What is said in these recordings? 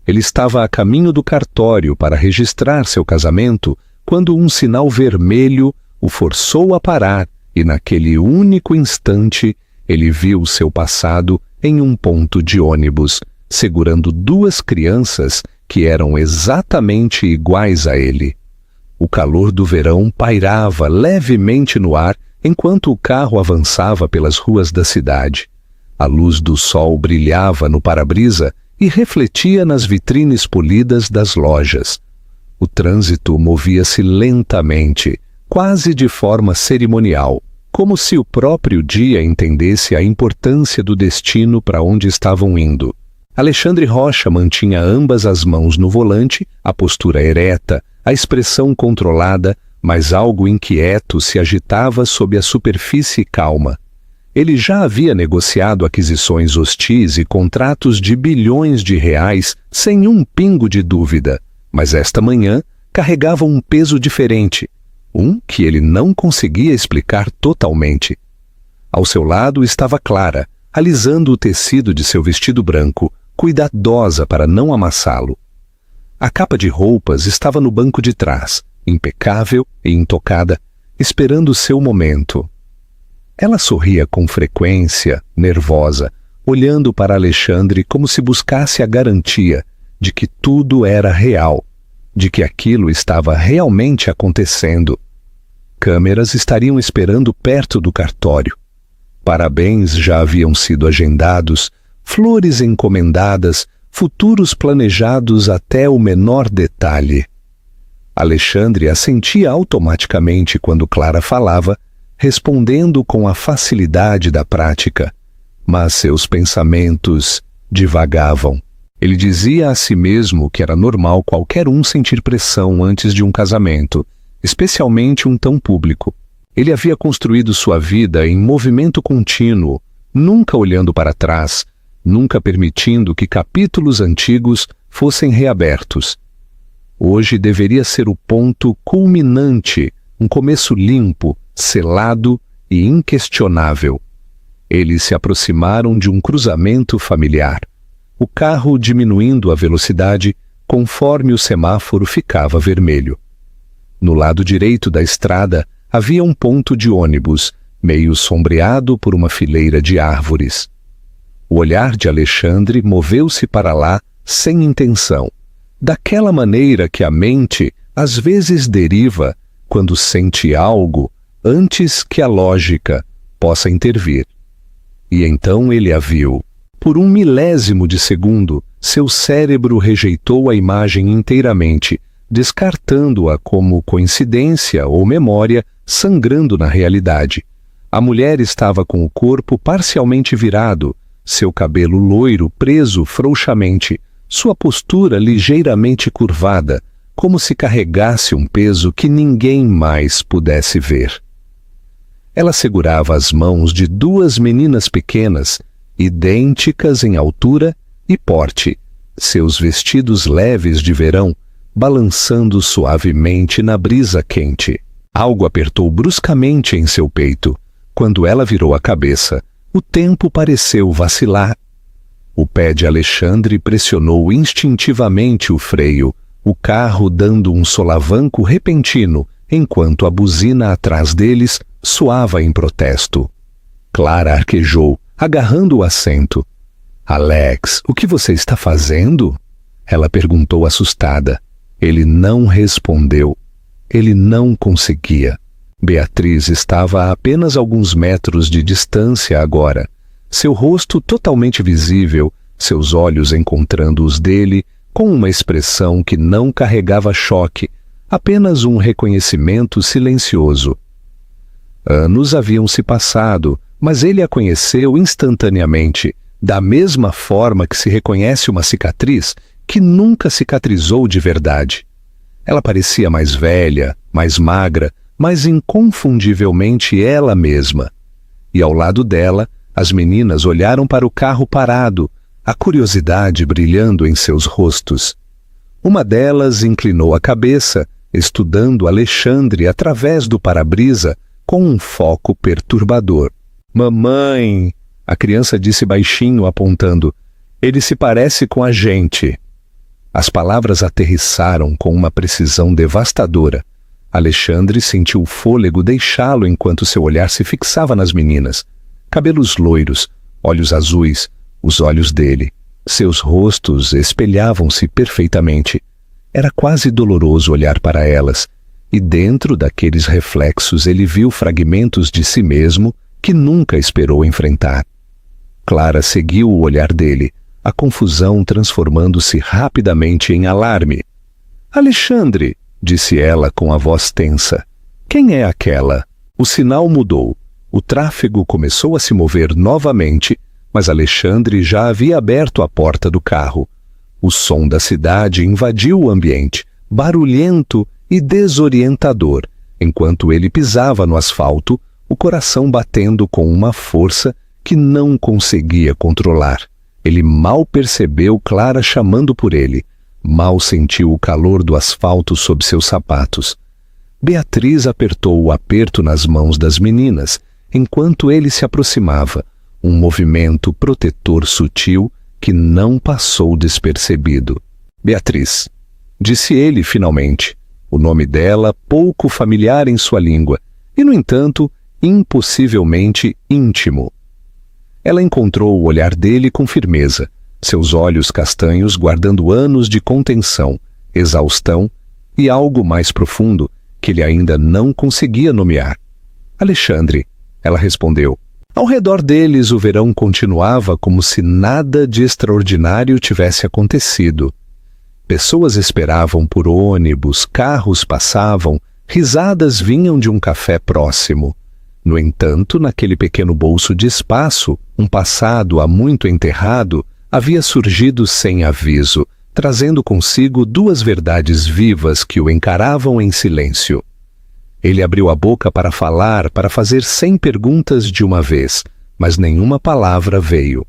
Ele estava a caminho do cartório para registrar seu casamento quando um sinal vermelho o forçou a parar e, naquele único instante, ele viu seu passado em um ponto de ônibus, segurando duas crianças que eram exatamente iguais a ele. O calor do verão pairava levemente no ar enquanto o carro avançava pelas ruas da cidade. A luz do sol brilhava no para-brisa e refletia nas vitrines polidas das lojas. O trânsito movia-se lentamente, quase de forma cerimonial, como se o próprio dia entendesse a importância do destino para onde estavam indo. Alexandre Rocha mantinha ambas as mãos no volante, a postura ereta, a expressão controlada, mas algo inquieto se agitava sob a superfície calma. Ele já havia negociado aquisições hostis e contratos de bilhões de reais sem um pingo de dúvida, mas esta manhã carregava um peso diferente, um que ele não conseguia explicar totalmente. Ao seu lado estava Clara, alisando o tecido de seu vestido branco, cuidadosa para não amassá-lo. A capa de roupas estava no banco de trás, impecável e intocada, esperando seu momento. Ela sorria com frequência, nervosa, olhando para Alexandre como se buscasse a garantia de que tudo era real, de que aquilo estava realmente acontecendo. Câmeras estariam esperando perto do cartório. Parabéns já haviam sido agendados, flores encomendadas, futuros planejados até o menor detalhe. Alexandre assentia automaticamente quando Clara falava, respondendo com a facilidade da prática, mas seus pensamentos divagavam. Ele dizia a si mesmo que era normal qualquer um sentir pressão antes de um casamento, especialmente um tão público. Ele havia construído sua vida em movimento contínuo, nunca olhando para trás, nunca permitindo que capítulos antigos fossem reabertos. Hoje deveria ser o ponto culminante, um começo limpo, selado e inquestionável. Eles se aproximaram de um cruzamento familiar, o carro diminuindo a velocidade conforme o semáforo ficava vermelho. No lado direito da estrada havia um ponto de ônibus, meio sombreado por uma fileira de árvores. O olhar de Alexandre moveu-se para lá sem intenção, daquela maneira que a mente às vezes deriva quando sente algo antes que a lógica possa intervir. E então ele a viu. Por um milésimo de segundo, seu cérebro rejeitou a imagem inteiramente, descartando-a como coincidência ou memória sangrando na realidade. A mulher estava com o corpo parcialmente virado, seu cabelo loiro preso frouxamente, sua postura ligeiramente curvada, como se carregasse um peso que ninguém mais pudesse ver. Ela segurava as mãos de duas meninas pequenas, idênticas em altura e porte, seus vestidos leves de verão balançando suavemente na brisa quente. Algo apertou bruscamente em seu peito. Quando ela virou a cabeça, o tempo pareceu vacilar. O pé de Alexandre pressionou instintivamente o freio, o carro dando um solavanco repentino, enquanto a buzina atrás deles soava em protesto. Clara arquejou, agarrando o assento. "Alex, o que você está fazendo?" Ela perguntou assustada. Ele não respondeu. Ele não conseguia. Beatriz estava a apenas alguns metros de distância agora, seu rosto totalmente visível, seus olhos encontrando os dele, com uma expressão que não carregava choque, apenas um reconhecimento silencioso. Anos haviam se passado, mas ele a conheceu instantaneamente, da mesma forma que se reconhece uma cicatriz que nunca cicatrizou de verdade. Ela parecia mais velha, mais magra, mas inconfundivelmente ela mesma. E ao lado dela, as meninas olharam para o carro parado, a curiosidade brilhando em seus rostos. Uma delas inclinou a cabeça, estudando Alexandre através do para-brisa com um foco perturbador. "Mamãe", a criança disse baixinho apontando, "ele se parece com a gente." As palavras aterrissaram com uma precisão devastadora. Alexandre sentiu o fôlego deixá-lo enquanto seu olhar se fixava nas meninas. Cabelos loiros, olhos azuis, os olhos dele. Seus rostos espelhavam-se perfeitamente. Era quase doloroso olhar para elas, e dentro daqueles reflexos ele viu fragmentos de si mesmo que nunca esperou enfrentar. Clara seguiu o olhar dele, a confusão transformando-se rapidamente em alarme. «Alexandre!» disse ela com a voz tensa. «Quem é aquela?» O sinal mudou. O tráfego começou a se mover novamente, mas Alexandre já havia aberto a porta do carro. O som da cidade invadiu o ambiente, barulhento e desorientador, enquanto ele pisava no asfalto, o coração batendo com uma força que não conseguia controlar. Ele mal percebeu Clara chamando por ele, mal sentiu o calor do asfalto sob seus sapatos. Beatriz apertou o aperto nas mãos das meninas, enquanto ele se aproximava, um movimento protetor sutil que não passou despercebido. «Beatriz», disse ele finalmente, o nome dela pouco familiar em sua língua, e, no entanto, impossivelmente íntimo. Ela encontrou o olhar dele com firmeza, seus olhos castanhos guardando anos de contenção, exaustão e algo mais profundo que ele ainda não conseguia nomear. «Alexandre», ela respondeu. Ao redor deles o verão continuava como se nada de extraordinário tivesse acontecido. Pessoas esperavam por ônibus, carros passavam, risadas vinham de um café próximo. No entanto, naquele pequeno bolso de espaço, um passado há muito enterrado havia surgido sem aviso, trazendo consigo duas verdades vivas que o encaravam em silêncio. Ele abriu a boca para falar, para fazer 100 perguntas de uma vez, mas nenhuma palavra veio.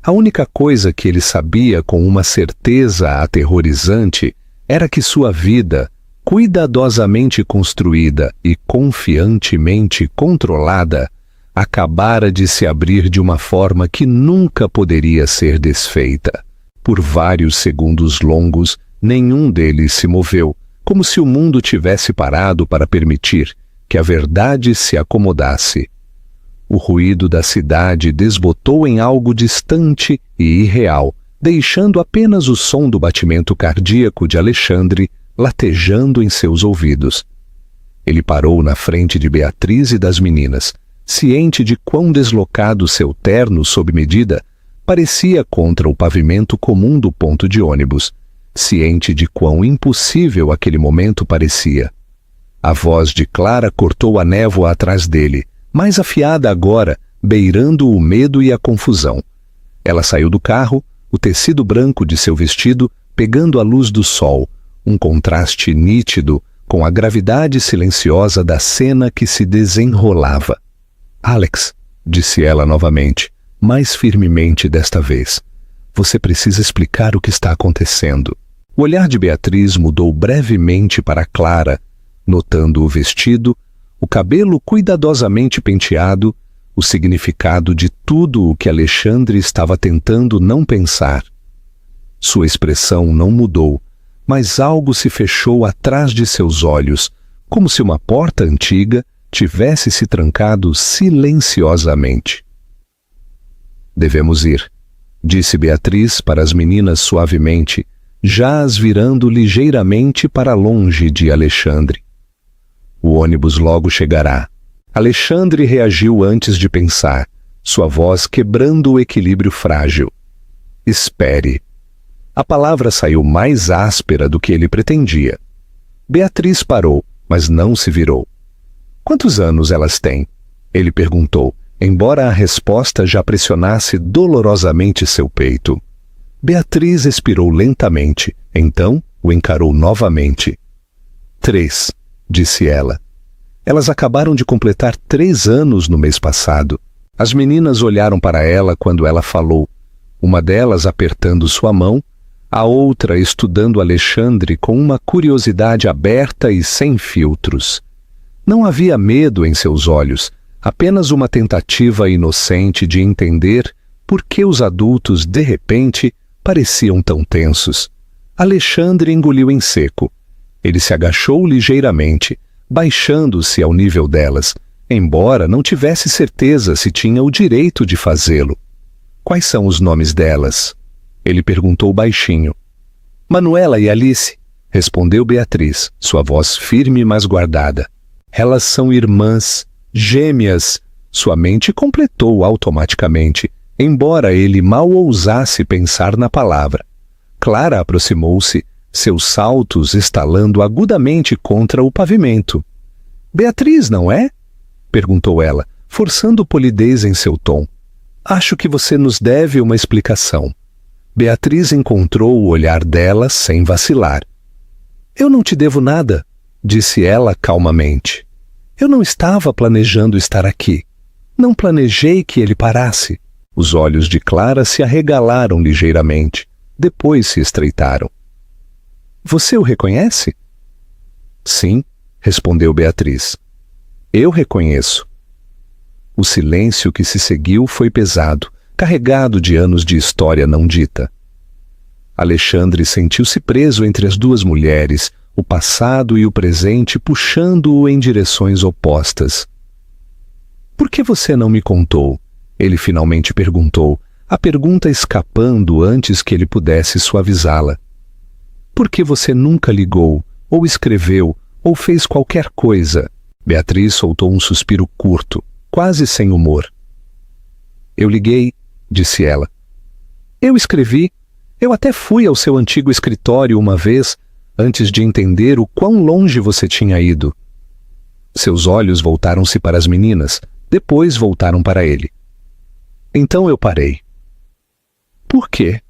A única coisa que ele sabia com uma certeza aterrorizante era que sua vida, cuidadosamente construída e confiantemente controlada, acabara de se abrir de uma forma que nunca poderia ser desfeita. Por vários segundos longos, nenhum deles se moveu, como se o mundo tivesse parado para permitir que a verdade se acomodasse. O ruído da cidade desbotou em algo distante e irreal, deixando apenas o som do batimento cardíaco de Alexandre latejando em seus ouvidos. Ele parou na frente de Beatriz e das meninas, ciente de quão deslocado seu terno sob medida parecia contra o pavimento comum do ponto de ônibus, ciente de quão impossível aquele momento parecia. A voz de Clara cortou a névoa atrás dele, mais afiada agora, beirando o medo e a confusão. Ela saiu do carro, o tecido branco de seu vestido pegando a luz do sol, um contraste nítido com a gravidade silenciosa da cena que se desenrolava. «Alex», disse ela novamente, mais firmemente desta vez, «você precisa explicar o que está acontecendo». O olhar de Beatriz mudou brevemente para Clara, notando o vestido, o cabelo cuidadosamente penteado, o significado de tudo o que Alexandre estava tentando não pensar. Sua expressão não mudou, mas algo se fechou atrás de seus olhos, como se uma porta antiga tivesse se trancado silenciosamente. «Devemos ir», disse Beatriz para as meninas suavemente, já as virando ligeiramente para longe de Alexandre. «O ônibus logo chegará». Alexandre reagiu antes de pensar, sua voz quebrando o equilíbrio frágil. «Espere». A palavra saiu mais áspera do que ele pretendia. Beatriz parou, mas não se virou. «Quantos anos elas têm?» Ele perguntou, embora a resposta já pressionasse dolorosamente seu peito. Beatriz expirou lentamente, então o encarou novamente. 3, disse ela. Elas acabaram de completar 3 anos no mês passado. As meninas olharam para ela quando ela falou, uma delas apertando sua mão, a outra estudando Alexandre com uma curiosidade aberta e sem filtros. Não havia medo em seus olhos, apenas uma tentativa inocente de entender por que os adultos, de repente, pareciam tão tensos. Alexandre engoliu em seco. Ele se agachou ligeiramente, baixando-se ao nível delas, embora não tivesse certeza se tinha o direito de fazê-lo. Quais são os nomes delas? Ele perguntou baixinho. Manuela e Alice, respondeu Beatriz, sua voz firme mas guardada. Elas são irmãs, gêmeas, sua mente completou automaticamente, embora ele mal ousasse pensar na palavra. Clara aproximou-se, seus saltos estalando agudamente contra o pavimento. Beatriz, não é? Perguntou ela, forçando polidez em seu tom. Acho que você nos deve uma explicação. Beatriz encontrou o olhar dela sem vacilar. Eu não te devo nada, disse ela calmamente. Eu não estava planejando estar aqui. Não planejei que ele parasse. Os olhos de Clara se arregalaram ligeiramente. Depois se estreitaram. Você o reconhece? Sim, respondeu Beatriz. Eu reconheço. O silêncio que se seguiu foi pesado, carregado de anos de história não dita. Alexandre sentiu-se preso entre as duas mulheres, o passado e o presente puxando-o em direções opostas. Por que você não me contou? Ele finalmente perguntou, a pergunta escapando antes que ele pudesse suavizá-la. Por que você nunca ligou, ou escreveu, ou fez qualquer coisa? Beatriz soltou um suspiro curto, quase sem humor. Eu liguei, disse ela. Eu escrevi. Eu até fui ao seu antigo escritório uma vez, antes de entender o quão longe você tinha ido. Seus olhos voltaram-se para as meninas, depois voltaram para ele. Então eu parei. Por quê?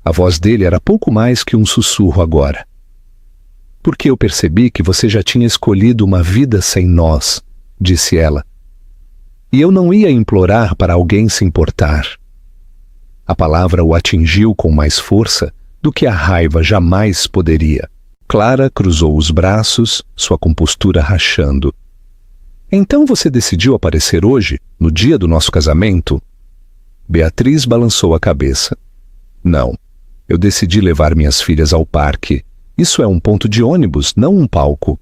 A voz dele era pouco mais que um sussurro agora. Porque eu percebi que você já tinha escolhido uma vida sem nós, disse ela. E eu não ia implorar para alguém se importar. A palavra o atingiu com mais força do que a raiva jamais poderia. Clara cruzou os braços, sua compostura rachando. Então você decidiu aparecer hoje, no dia do nosso casamento? Beatriz balançou a cabeça. Não, eu decidi levar minhas filhas ao parque. Isso é um ponto de ônibus, não um palco.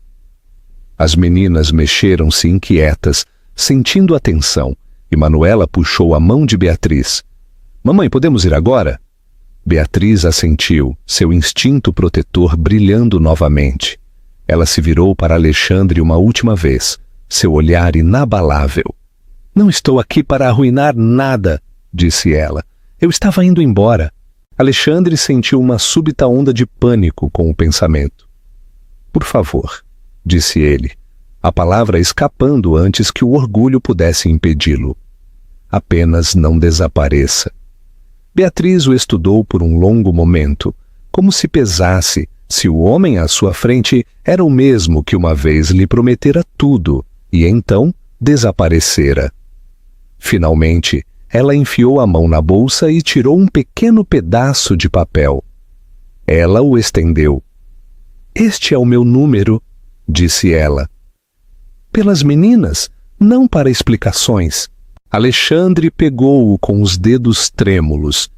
As meninas mexeram-se inquietas, sentindo a tensão, e Manuela puxou a mão de Beatriz. Mamãe, podemos ir agora? Beatriz assentiu, seu instinto protetor brilhando novamente. Ela se virou para Alexandre uma última vez, seu olhar inabalável. Não estou aqui para arruinar nada, disse ela. Eu estava indo embora. Alexandre sentiu uma súbita onda de pânico com o pensamento. Por favor, disse ele, a palavra escapando antes que o orgulho pudesse impedi-lo. Apenas não desapareça. Beatriz o estudou por um longo momento, como se pesasse se o homem à sua frente era o mesmo que uma vez lhe prometera tudo e então desaparecera. Finalmente, ela enfiou a mão na bolsa e tirou um pequeno pedaço de papel. Ela o estendeu. Este é o meu número, disse ela. Pelas meninas, não para explicações. Alexandre pegou-o com os dedos trêmulos.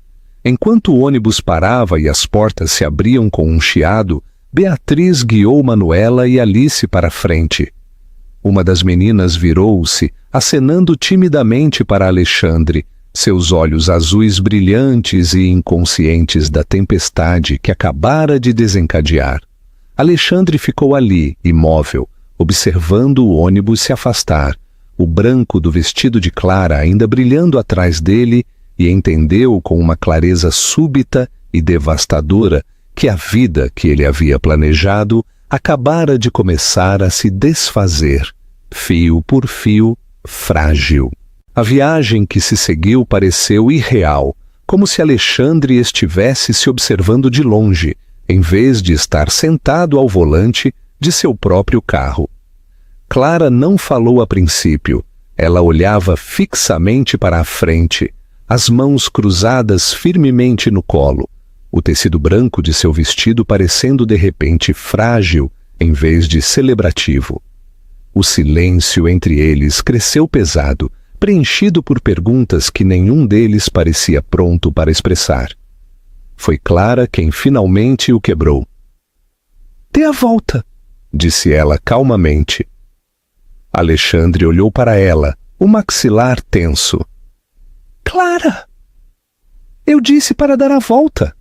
Enquanto o ônibus parava e as portas se abriam com um chiado, Beatriz guiou Manuela e Alice para a frente. Uma das meninas virou-se, acenando timidamente para Alexandre, seus olhos azuis brilhantes e inconscientes da tempestade que acabara de desencadear. Alexandre ficou ali, imóvel, observando o ônibus se afastar, o branco do vestido de Clara ainda brilhando atrás dele, e entendeu com uma clareza súbita e devastadora que a vida que ele havia planejado acabara de começar a se desfazer, fio por fio, frágil. A viagem que se seguiu pareceu irreal, como se Alexandre estivesse se observando de longe, em vez de estar sentado ao volante de seu próprio carro. Clara não falou a princípio. Ela olhava fixamente para a frente, as mãos cruzadas firmemente no colo, o tecido branco de seu vestido parecendo de repente frágil em vez de celebrativo. O silêncio entre eles cresceu pesado, preenchido por perguntas que nenhum deles parecia pronto para expressar. Foi Clara quem finalmente o quebrou. "Dê a volta", disse ela calmamente. Alexandre olhou para ela, o maxilar tenso. "Clara!" "Eu disse para dar a volta",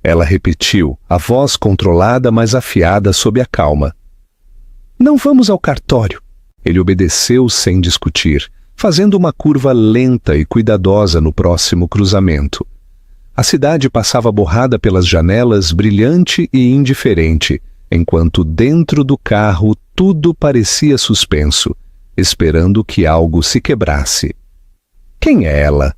ela repetiu, a voz controlada, mas afiada sob a calma. "Não vamos ao cartório." Ele obedeceu sem discutir, fazendo uma curva lenta e cuidadosa no próximo cruzamento. A cidade passava borrada pelas janelas, brilhante e indiferente, enquanto dentro do carro tudo parecia suspenso, esperando que algo se quebrasse. "Quem é ela?"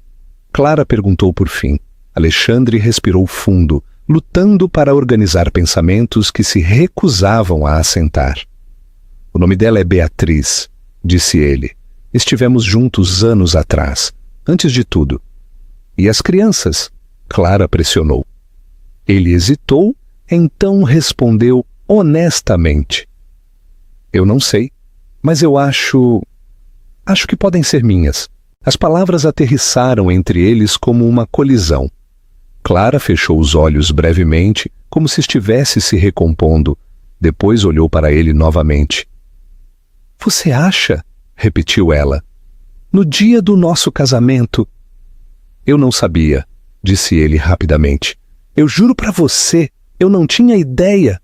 Clara perguntou por fim. Alexandre respirou fundo, lutando para organizar pensamentos que se recusavam a assentar. "O nome dela é Beatriz", disse ele. "Estivemos juntos anos atrás, antes de tudo." "E as crianças?" Clara pressionou. Ele hesitou, então respondeu honestamente. "Eu não sei, mas eu acho que podem ser minhas." As palavras aterrissaram entre eles como uma colisão. Clara fechou os olhos brevemente, como se estivesse se recompondo. Depois olhou para ele novamente. "Você acha?" repetiu ela. "No dia do nosso casamento." "Eu não sabia", disse ele rapidamente. "Eu juro para você, eu não tinha ideia."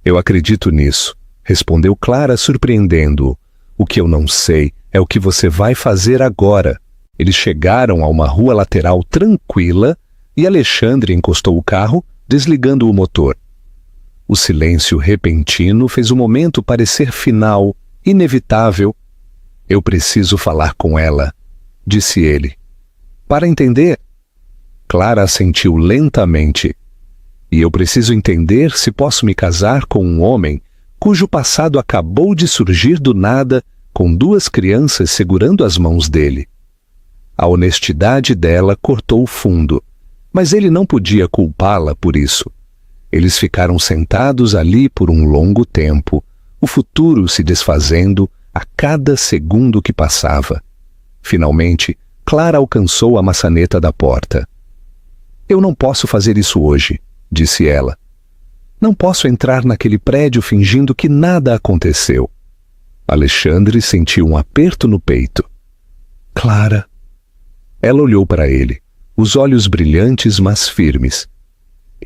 "Eu acredito nisso", respondeu Clara, surpreendendo-o. "O que eu não sei é o que você vai fazer agora." Eles chegaram a uma rua lateral tranquila e Alexandre encostou o carro, desligando o motor. O silêncio repentino fez o momento parecer final, inevitável. "Eu preciso falar com ela", disse ele. "Para entender?" Clara assentiu lentamente. "E eu preciso entender se posso me casar com um homem cujo passado acabou de surgir do nada, com 2 crianças segurando as mãos dele." A honestidade dela cortou fundo, mas ele não podia culpá-la por isso. Eles ficaram sentados ali por um longo tempo, o futuro se desfazendo a cada segundo que passava. Finalmente, Clara alcançou a maçaneta da porta. "Eu não posso fazer isso hoje", disse ela. "Não posso entrar naquele prédio fingindo que nada aconteceu." Alexandre sentiu um aperto no peito. "Clara." Ela olhou para ele, os olhos brilhantes, mas firmes.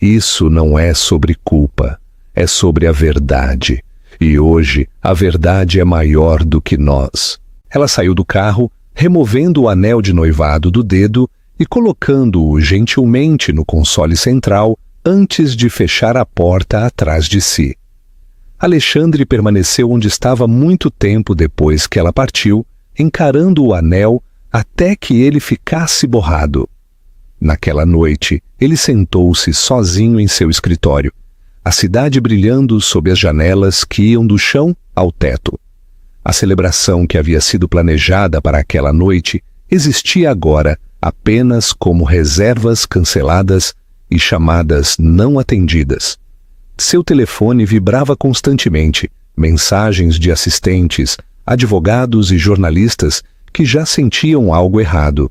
"Isso não é sobre culpa, é sobre a verdade. E hoje a verdade é maior do que nós." Ela saiu do carro, removendo o anel de noivado do dedo e colocando-o gentilmente no console central antes de fechar a porta atrás de si. Alexandre permaneceu onde estava muito tempo depois que ela partiu, encarando o anel até que ele ficasse borrado. Naquela noite, ele sentou-se sozinho em seu escritório, a cidade brilhando sob as janelas que iam do chão ao teto. A celebração que havia sido planejada para aquela noite existia agora apenas como reservas canceladas e chamadas não atendidas. Seu telefone vibrava constantemente, mensagens de assistentes, advogados e jornalistas que já sentiam algo errado.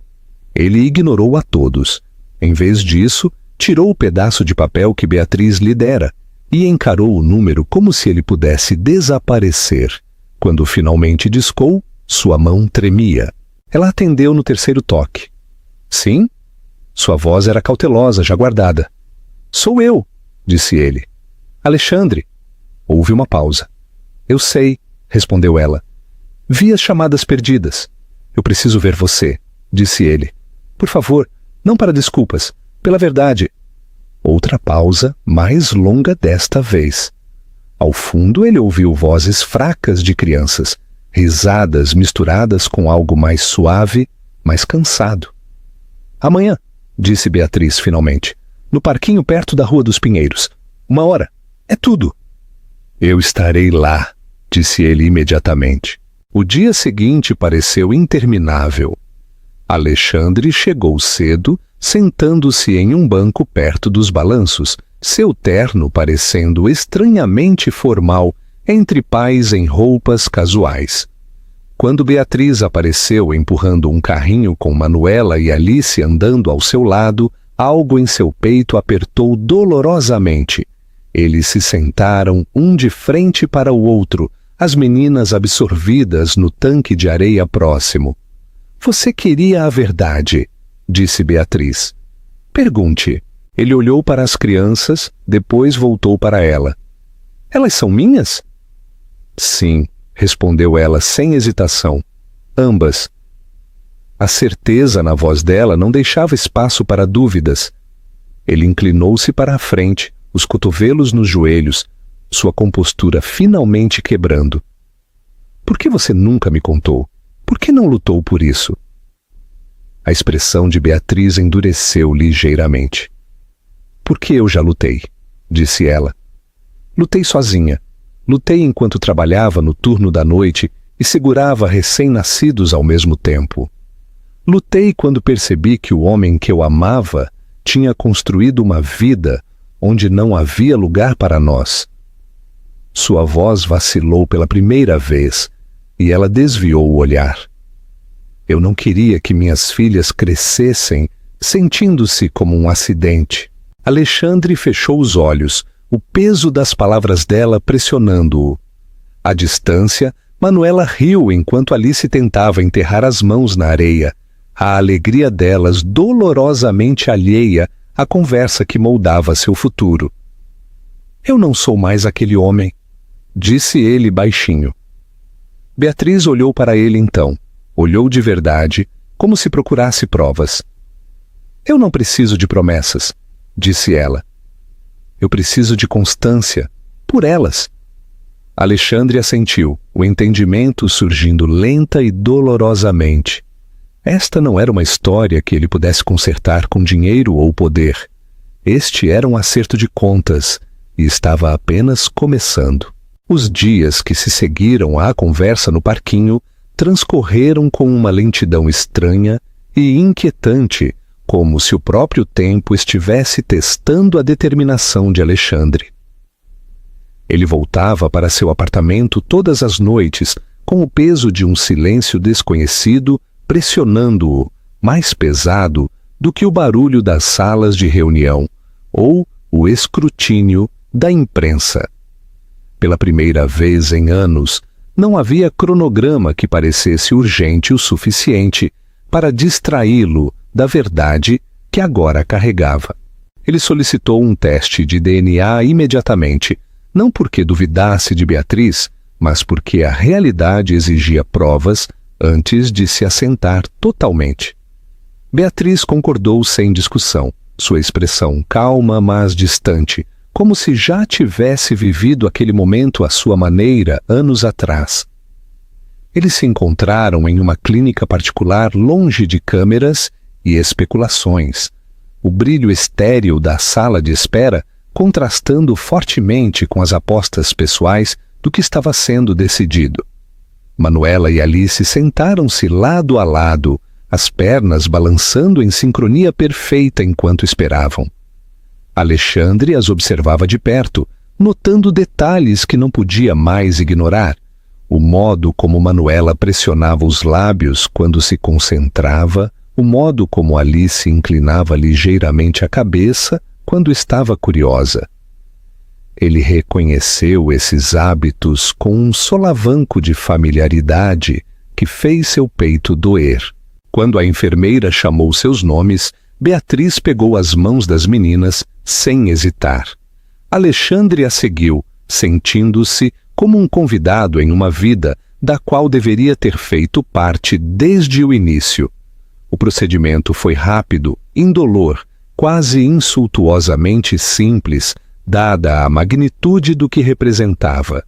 Ele ignorou a todos. Em vez disso, tirou o pedaço de papel que Beatriz lhe dera e encarou o número como se ele pudesse desaparecer. Quando finalmente discou, sua mão tremia. Ela atendeu no 3º toque. "Sim?" Sua voz era cautelosa, já guardada. "Sou eu", disse ele. "Alexandre." Houve uma pausa. "Eu sei", respondeu ela. "Vi as chamadas perdidas." "Eu preciso ver você", disse ele. "Por favor, não para desculpas, pela verdade." Outra pausa, mais longa desta vez. Ao fundo ele ouviu vozes fracas de crianças, risadas misturadas com algo mais suave, mais cansado. "Amanhã", disse Beatriz finalmente, "no parquinho perto da Rua dos Pinheiros. 1 hora. É tudo." "Eu estarei lá", disse ele imediatamente. O dia seguinte pareceu interminável. Alexandre chegou cedo, sentando-se em um banco perto dos balanços, seu terno parecendo estranhamente formal entre pais em roupas casuais. Quando Beatriz apareceu empurrando um carrinho com Manuela e Alice andando ao seu lado, Algo em seu peito apertou dolorosamente. Eles se sentaram um de frente para o outro, as meninas absorvidas no tanque de areia próximo. Você queria a verdade, disse Beatriz. Pergunte. Ele olhou para as crianças, depois voltou para ela. Elas são minhas? Sim, respondeu ela sem hesitação. Ambas. A certeza na voz dela não deixava espaço para dúvidas. Ele inclinou-se para a frente, os cotovelos nos joelhos, sua compostura finalmente quebrando. Por que você nunca me contou? Por que não lutou por isso? A expressão de Beatriz endureceu ligeiramente. Porque eu já lutei, disse ela. Lutei sozinha. Lutei enquanto trabalhava no turno da noite e segurava recém-nascidos ao mesmo tempo. Lutei quando percebi que o homem que eu amava tinha construído uma vida onde não havia lugar para nós. Sua voz vacilou pela primeira vez e ela desviou o olhar. Eu não queria que minhas filhas crescessem sentindo-se como um acidente. Alexandre fechou os olhos, o peso das palavras dela pressionando-o. À distância, Manuela riu enquanto Alice tentava enterrar as mãos na areia, a alegria delas dolorosamente alheia à conversa que moldava seu futuro. Eu não sou mais aquele homem, disse ele baixinho. Beatriz olhou para ele então, olhou de verdade, como se procurasse provas. Eu não preciso de promessas, disse ela. Eu preciso de constância, por elas. Alexandre assentiu, o entendimento surgindo lenta e dolorosamente. Esta não era uma história que ele pudesse consertar com dinheiro ou poder. Este era um acerto de contas e estava apenas começando. Os dias que se seguiram à conversa no parquinho transcorreram com uma lentidão estranha e inquietante, como se o próprio tempo estivesse testando a determinação de Alexandre. Ele voltava para seu apartamento todas as noites, com o peso de um silêncio desconhecido pressionando-o, mais pesado do que o barulho das salas de reunião ou o escrutínio da imprensa. Pela primeira vez em anos, não havia cronograma que parecesse urgente o suficiente para distraí-lo da verdade que agora carregava. Ele solicitou um teste de DNA imediatamente, não porque duvidasse de Beatriz, mas porque a realidade exigia provas antes de se assentar totalmente. Beatriz concordou sem discussão, sua expressão calma, mas distante, como se já tivesse vivido aquele momento à sua maneira anos atrás. Eles se encontraram em uma clínica particular longe de câmeras e especulações, o brilho estéril da sala de espera contrastando fortemente com as apostas pessoais do que estava sendo decidido. Manuela e Alice sentaram-se lado a lado, as pernas balançando em sincronia perfeita enquanto esperavam. Alexandre as observava de perto, notando detalhes que não podia mais ignorar. O modo como Manuela pressionava os lábios quando se concentrava, o modo como Alice inclinava ligeiramente a cabeça quando estava curiosa. Ele reconheceu esses hábitos com um solavanco de familiaridade que fez seu peito doer. Quando a enfermeira chamou seus nomes, Beatriz pegou as mãos das meninas sem hesitar. Alexandre a seguiu, sentindo-se como um convidado em uma vida da qual deveria ter feito parte desde o início. O procedimento foi rápido, indolor, quase insultuosamente simples, dada a magnitude do que representava.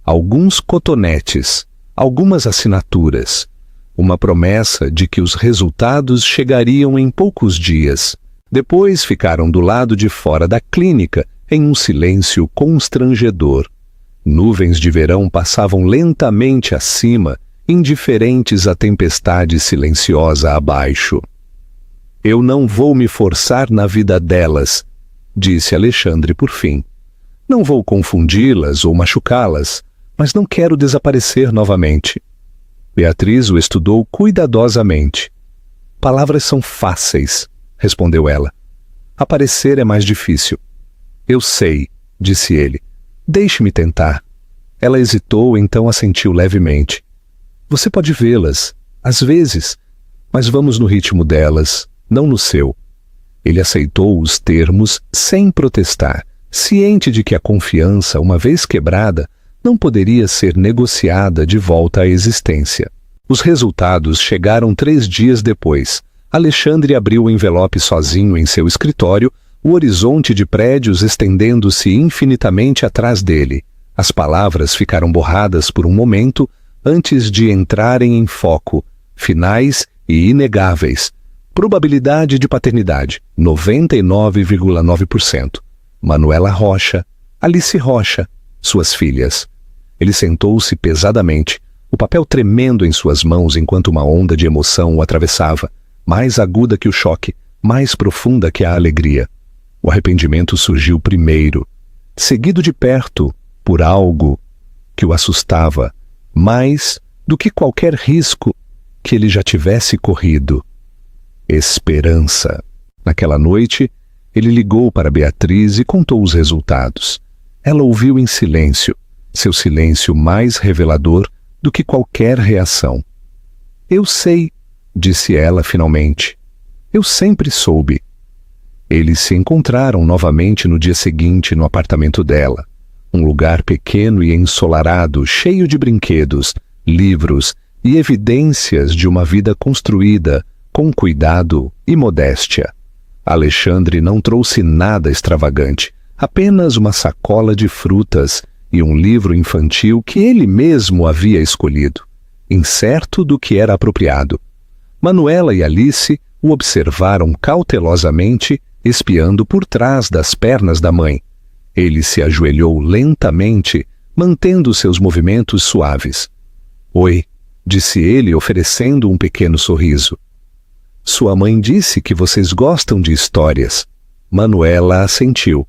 Alguns cotonetes, algumas assinaturas, uma promessa de que os resultados chegariam em poucos dias. Depois ficaram do lado de fora da clínica, em um silêncio constrangedor. Nuvens de verão passavam lentamente acima, indiferentes à tempestade silenciosa abaixo. Eu não vou me forçar na vida delas, disse Alexandre por fim. Não vou confundi-las ou machucá-las, mas não quero desaparecer novamente. Beatriz o estudou cuidadosamente. Palavras são fáceis, respondeu ela. Aparecer é mais difícil. Eu sei, disse ele. Deixe-me tentar. Ela hesitou, então assentiu levemente. Você pode vê-las, às vezes, mas vamos no ritmo delas, não no seu. Ele aceitou os termos sem protestar, ciente de que a confiança, uma vez quebrada, não poderia ser negociada de volta à existência. Os resultados chegaram 3 dias depois. Alexandre abriu o envelope sozinho em seu escritório, o horizonte de prédios estendendo-se infinitamente atrás dele. As palavras ficaram borradas por um momento antes de entrarem em foco, finais e inegáveis. Probabilidade de paternidade, 99,9%. Manuela Rocha, Alice Rocha, suas filhas. Ele sentou-se pesadamente, o papel tremendo em suas mãos enquanto uma onda de emoção o atravessava, mais aguda que o choque, mais profunda que a alegria. O arrependimento surgiu primeiro, seguido de perto por algo que o assustava, mais do que qualquer risco que ele já tivesse corrido. Esperança. Naquela noite, ele ligou para Beatriz e contou os resultados. Ela ouviu em silêncio, seu silêncio mais revelador do que qualquer reação. Eu sei, disse ela finalmente. Eu sempre soube. Eles se encontraram novamente no dia seguinte no apartamento dela, um lugar pequeno e ensolarado, cheio de brinquedos, livros e evidências de uma vida construída com cuidado e modéstia. Alexandre não trouxe nada extravagante, apenas uma sacola de frutas e um livro infantil que ele mesmo havia escolhido, incerto do que era apropriado. Manuela e Alice o observaram cautelosamente, espiando por trás das pernas da mãe. Ele se ajoelhou lentamente, mantendo seus movimentos suaves. Oi, disse ele, oferecendo um pequeno sorriso. Sua mãe disse que vocês gostam de histórias. Manuela assentiu.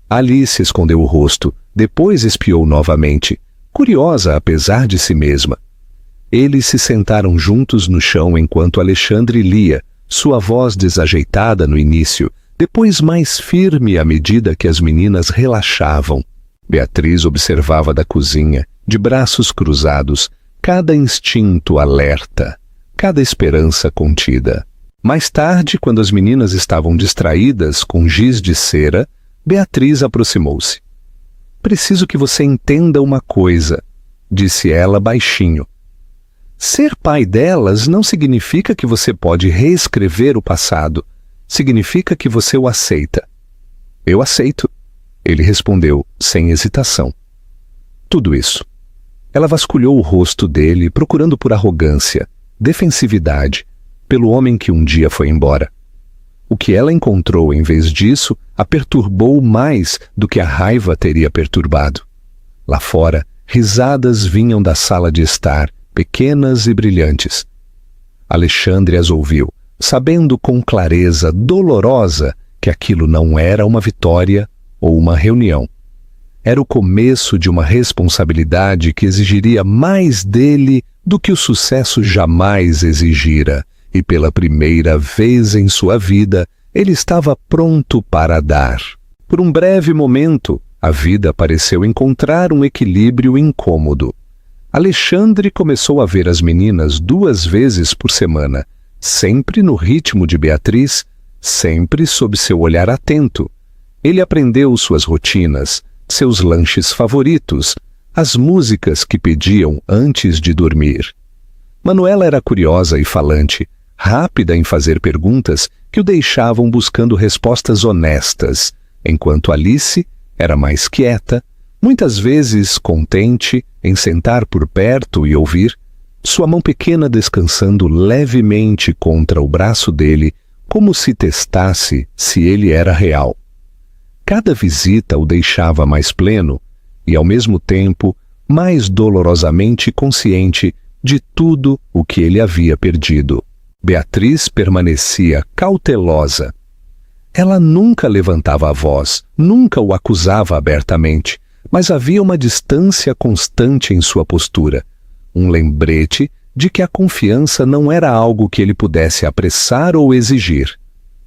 Alice escondeu o rosto, depois espiou novamente, curiosa apesar de si mesma. Eles se sentaram juntos no chão enquanto Alexandre lia, sua voz desajeitada no início, depois mais firme à medida que as meninas relaxavam. Beatriz observava da cozinha, de braços cruzados, cada instinto alerta, cada esperança contida. Mais tarde, quando as meninas estavam distraídas com giz de cera, Beatriz aproximou-se. Preciso que você entenda uma coisa, disse ela baixinho. Ser pai delas não significa que você pode reescrever o passado. Significa que você o aceita. Eu aceito, ele respondeu, sem hesitação. Tudo isso. Ela vasculhou o rosto dele, procurando por arrogância, defensividade, pelo homem que um dia foi embora. O que ela encontrou em vez disso a perturbou mais do que a raiva teria perturbado. Lá fora, risadas vinham da sala de estar, pequenas e brilhantes. Alexandre as ouviu, sabendo com clareza dolorosa que aquilo não era uma vitória ou uma reunião. Era o começo de uma responsabilidade que exigiria mais dele do que o sucesso jamais exigira, e pela primeira vez em sua vida, ele estava pronto para dar. Por um breve momento, a vida pareceu encontrar um equilíbrio incômodo. Alexandre começou a ver as meninas 2 vezes por semana, sempre no ritmo de Beatriz, sempre sob seu olhar atento. Ele aprendeu suas rotinas, seus lanches favoritos, as músicas que pediam antes de dormir. Manuela era curiosa e falante, rápida em fazer perguntas que o deixavam buscando respostas honestas, enquanto Alice era mais quieta, muitas vezes contente em sentar por perto e ouvir, sua mão pequena descansando levemente contra o braço dele, como se testasse se ele era real. Cada visita o deixava mais pleno e, ao mesmo tempo, mais dolorosamente consciente de tudo o que ele havia perdido. Beatriz permanecia cautelosa. Ela nunca levantava a voz, nunca o acusava abertamente, mas havia uma distância constante em sua postura, um lembrete de que a confiança não era algo que ele pudesse apressar ou exigir.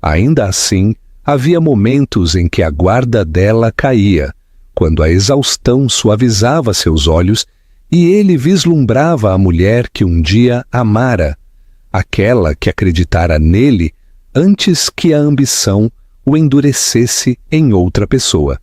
Ainda assim, havia momentos em que a guarda dela caía, quando a exaustão suavizava seus olhos e ele vislumbrava a mulher que um dia amara, aquela que acreditara nele antes que a ambição o endurecesse em outra pessoa.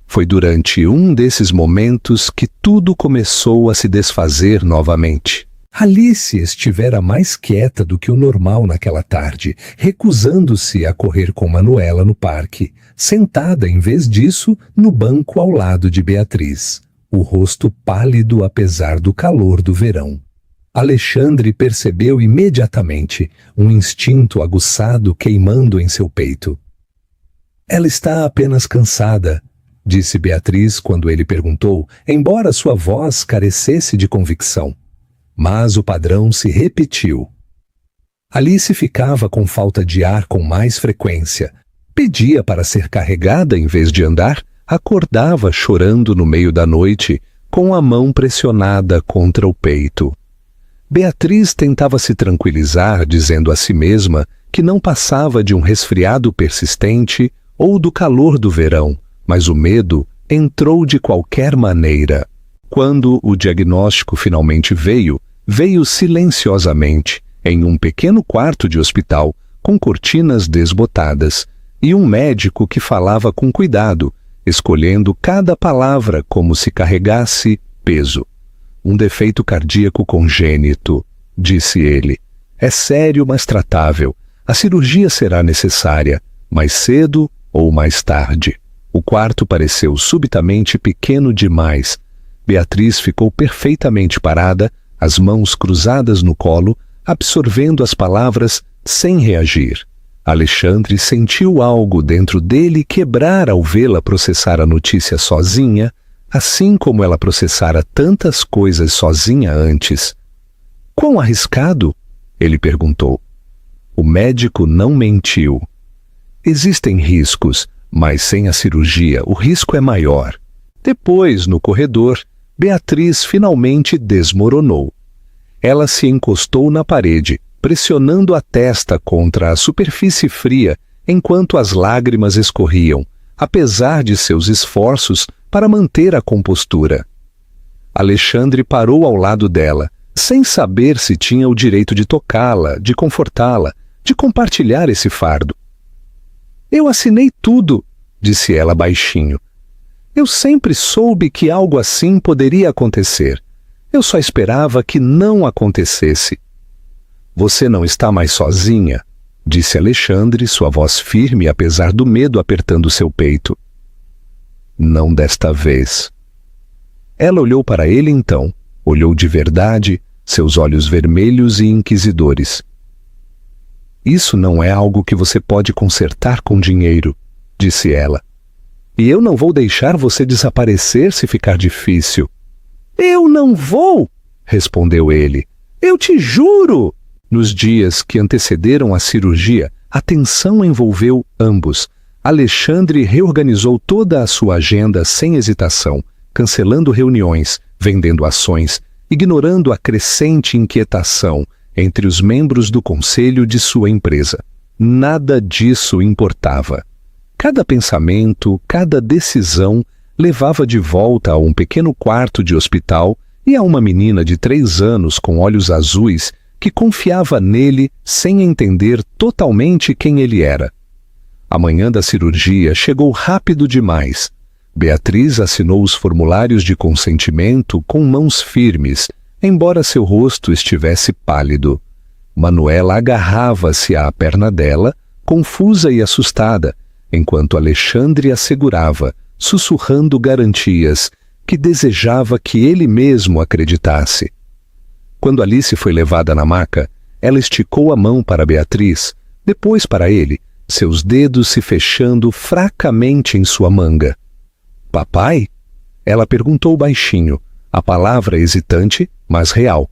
Foi durante um desses momentos que tudo começou a se desfazer novamente. Alice estivera mais quieta do que o normal naquela tarde, recusando-se a correr com Manuela no parque, sentada em vez disso no banco ao lado de Beatriz, o rosto pálido apesar do calor do verão. Alexandre percebeu imediatamente um instinto aguçado queimando em seu peito. Ela está apenas cansada, disse Beatriz quando ele perguntou, embora sua voz carecesse de convicção. Mas o padrão se repetiu. Alice ficava com falta de ar com mais frequência, pedia para ser carregada em vez de andar, acordava chorando no meio da noite, com a mão pressionada contra o peito. Beatriz tentava se tranquilizar, dizendo a si mesma que não passava de um resfriado persistente ou do calor do verão, mas o medo entrou de qualquer maneira. Quando o diagnóstico finalmente veio silenciosamente, em um pequeno quarto de hospital, com cortinas desbotadas, e um médico que falava com cuidado, escolhendo cada palavra como se carregasse peso. Um defeito cardíaco congênito, disse ele. É sério, mas tratável. A cirurgia será necessária, mais cedo ou mais tarde. O quarto pareceu subitamente pequeno demais. Beatriz ficou perfeitamente parada, as mãos cruzadas no colo, absorvendo as palavras sem reagir. Alexandre sentiu algo dentro dele quebrar ao vê-la processar a notícia sozinha, assim como ela processara tantas coisas sozinha antes. Quão arriscado? Ele perguntou. O médico não mentiu. Existem riscos, mas sem a cirurgia o risco é maior. Depois, no corredor, Beatriz finalmente desmoronou. Ela se encostou na parede, pressionando a testa contra a superfície fria, enquanto as lágrimas escorriam, apesar de seus esforços para manter a compostura. Alexandre parou ao lado dela, sem saber se tinha o direito de tocá-la, de confortá-la, de compartilhar esse fardo. Eu assinei tudo, disse ela baixinho. Eu sempre soube que algo assim poderia acontecer. Eu só esperava que não acontecesse. Você não está mais sozinha, disse Alexandre, sua voz firme apesar do medo apertando seu peito. Não desta vez. Ela olhou para ele então, olhou de verdade, seus olhos vermelhos e inquisidores. Isso não é algo que você pode consertar com dinheiro, disse ela. E eu não vou deixar você desaparecer se ficar difícil. Eu não vou, respondeu ele. Eu te juro. Nos dias que antecederam a cirurgia, a tensão envolveu ambos. Alexandre reorganizou toda a sua agenda sem hesitação, cancelando reuniões, vendendo ações, ignorando a crescente inquietação entre os membros do conselho de sua empresa. Nada disso importava. Cada pensamento, cada decisão levava de volta a um pequeno quarto de hospital e a uma menina de 3 anos com olhos azuis que confiava nele sem entender totalmente quem ele era. A manhã da cirurgia chegou rápido demais. Beatriz assinou os formulários de consentimento com mãos firmes, embora seu rosto estivesse pálido. Manuela agarrava-se à perna dela, confusa e assustada, enquanto Alexandre a segurava, sussurrando garantias que desejava que ele mesmo acreditasse. Quando Alice foi levada na maca, ela esticou a mão para Beatriz, depois para ele, seus dedos se fechando fracamente em sua manga. Papai? Ela perguntou baixinho, a palavra hesitante, mas real.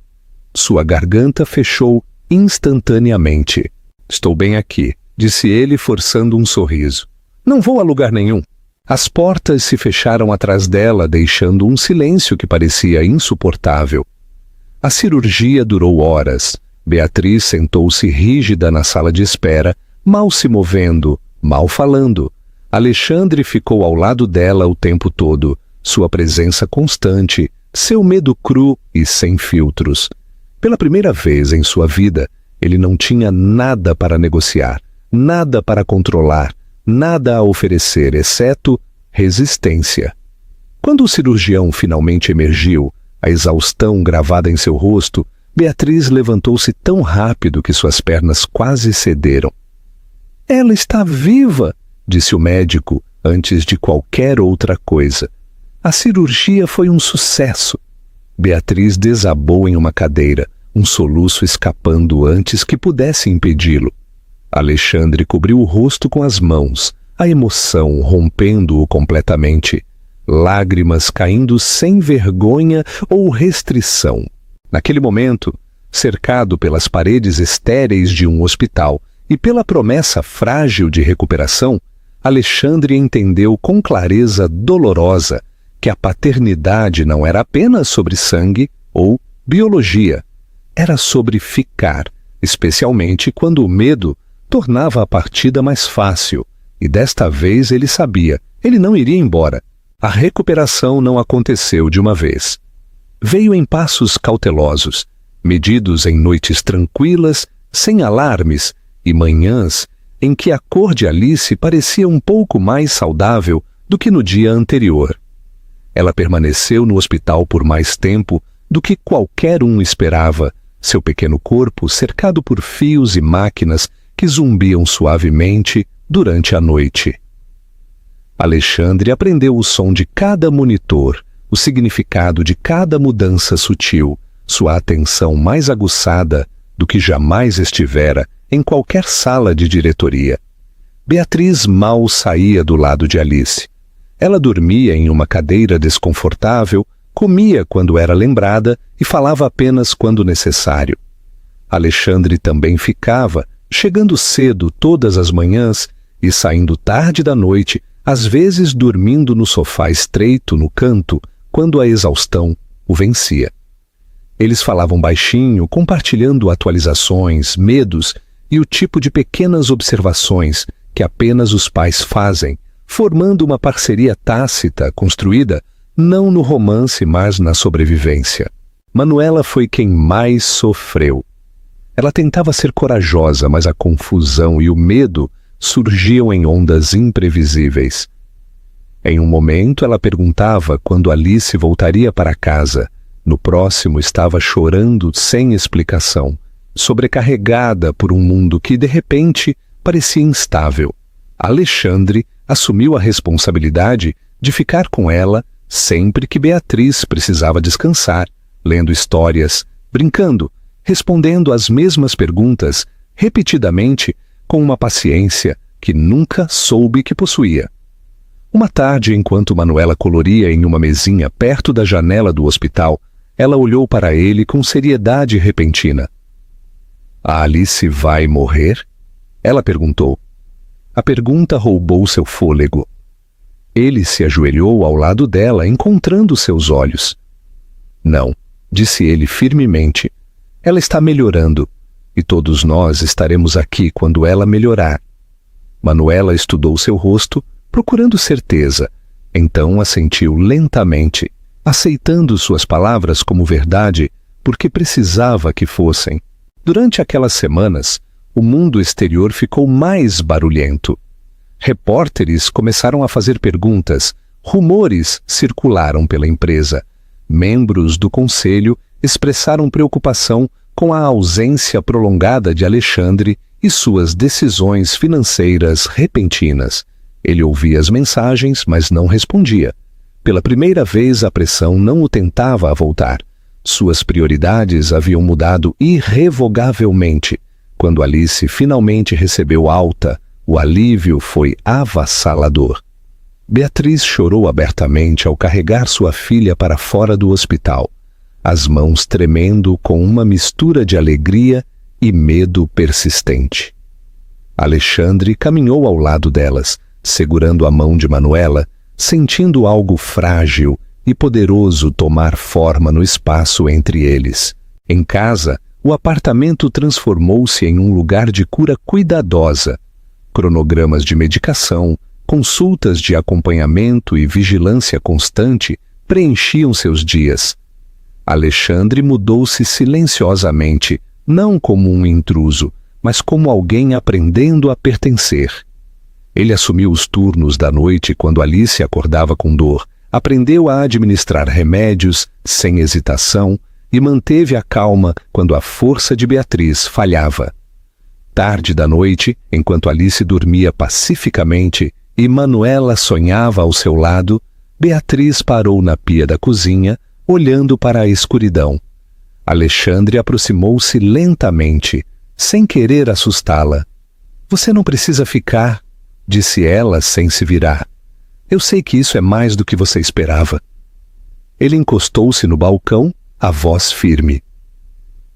Sua garganta fechou instantaneamente. Estou bem aqui, disse ele forçando um sorriso. Não vou a lugar nenhum. As portas se fecharam atrás dela, deixando um silêncio que parecia insuportável. A cirurgia durou horas. Beatriz sentou-se rígida na sala de espera, mal se movendo, Mal falando, Alexandre ficou ao lado dela o tempo todo, sua presença constante, seu medo cru e sem filtros. Pela primeira vez em sua vida, ele não tinha nada para negociar, nada para controlar, nada a oferecer, exceto resistência. Quando o cirurgião finalmente emergiu, a exaustão gravada em seu rosto, Beatriz levantou-se tão rápido que suas pernas quase cederam. "Ela está viva", disse o médico antes de qualquer outra coisa. A cirurgia foi um sucesso. Beatriz desabou em uma cadeira, um soluço escapando antes que pudesse impedi-lo. Alexandre cobriu o rosto com as mãos, a emoção rompendo-o completamente, lágrimas caindo sem vergonha ou restrição. Naquele momento, cercado pelas paredes estéreis de um hospital e pela promessa frágil de recuperação, Alexandre entendeu com clareza dolorosa que a paternidade não era apenas sobre sangue ou biologia. Era sobre ficar, especialmente quando o medo tornava a partida mais fácil. E desta vez ele sabia, ele não iria embora. A recuperação não aconteceu de uma vez. Veio em passos cautelosos, medidos em noites tranquilas, sem alarmes, e manhãs em que a cor de Alice parecia um pouco mais saudável do que no dia anterior. Ela permaneceu no hospital por mais tempo do que qualquer um esperava, seu pequeno corpo cercado por fios e máquinas que zumbiam suavemente durante a noite. Alexandre aprendeu o som de cada monitor, o significado de cada mudança sutil, sua atenção mais aguçada do que jamais estivera em qualquer sala de diretoria. Beatriz mal saía do lado de Alice. Ela dormia em uma cadeira desconfortável, comia quando era lembrada e falava apenas quando necessário. Alexandre também ficava, chegando cedo todas as manhãs e saindo tarde da noite, às vezes dormindo no sofá estreito no canto, quando a exaustão o vencia. Eles falavam baixinho, compartilhando atualizações, medos e o tipo de pequenas observações que apenas os pais fazem, formando uma parceria tácita construída não no romance, mas na sobrevivência. Manuela foi quem mais sofreu. Ela tentava ser corajosa, mas a confusão e o medo surgiam em ondas imprevisíveis. Em um momento ela perguntava quando Alice voltaria para casa. No próximo estava chorando sem explicação, sobrecarregada por um mundo que de repente parecia instável. Alexandre assumiu a responsabilidade de ficar com ela sempre que Beatriz precisava descansar, lendo histórias, brincando, respondendo às mesmas perguntas, repetidamente, com uma paciência que nunca soube que possuía. Uma tarde, enquanto Manuela coloria em uma mesinha perto da janela do hospital, ela olhou para ele com seriedade repentina. "A Alice vai morrer?" Ela perguntou. A pergunta roubou seu fôlego. Ele se ajoelhou ao lado dela, encontrando seus olhos. "Não", disse ele firmemente. "Ela está melhorando, e todos nós estaremos aqui quando ela melhorar." Manuela estudou seu rosto, procurando certeza. Então assentiu lentamente, aceitando suas palavras como verdade, porque precisava que fossem. Durante aquelas semanas, o mundo exterior ficou mais barulhento. Repórteres começaram a fazer perguntas, rumores circularam pela empresa. Membros do conselho expressaram preocupação com a ausência prolongada de Alexandre e suas decisões financeiras repentinas. Ele ouvia as mensagens, mas não respondia. Pela primeira vez, a pressão não o tentava a voltar. Suas prioridades haviam mudado irrevogavelmente. Quando Alice finalmente recebeu alta, o alívio foi avassalador. Beatriz chorou abertamente ao carregar sua filha para fora do hospital, as mãos tremendo com uma mistura de alegria e medo persistente. Alexandre caminhou ao lado delas, segurando a mão de Manuela, sentindo algo frágil e poderoso tomar forma no espaço entre eles. Em casa, o apartamento transformou-se em um lugar de cura cuidadosa. cronogramas de medicação, consultas de acompanhamento e vigilância constante preenchiam seus dias. Alexandre mudou-se silenciosamente, não como um intruso, mas como alguém aprendendo a pertencer. Ele assumiu os turnos da noite quando Alice acordava com dor, aprendeu a administrar remédios sem hesitação e manteve a calma quando a força de Beatriz falhava. Tarde da noite, enquanto Alice dormia pacificamente e Manuela sonhava ao seu lado, Beatriz parou na pia da cozinha, olhando para a escuridão. Alexandre aproximou-se lentamente, sem querer assustá-la. "Você não precisa ficar", disse ela sem se virar. "Eu sei que isso é mais do que você esperava." Ele encostou-se no balcão, a voz firme.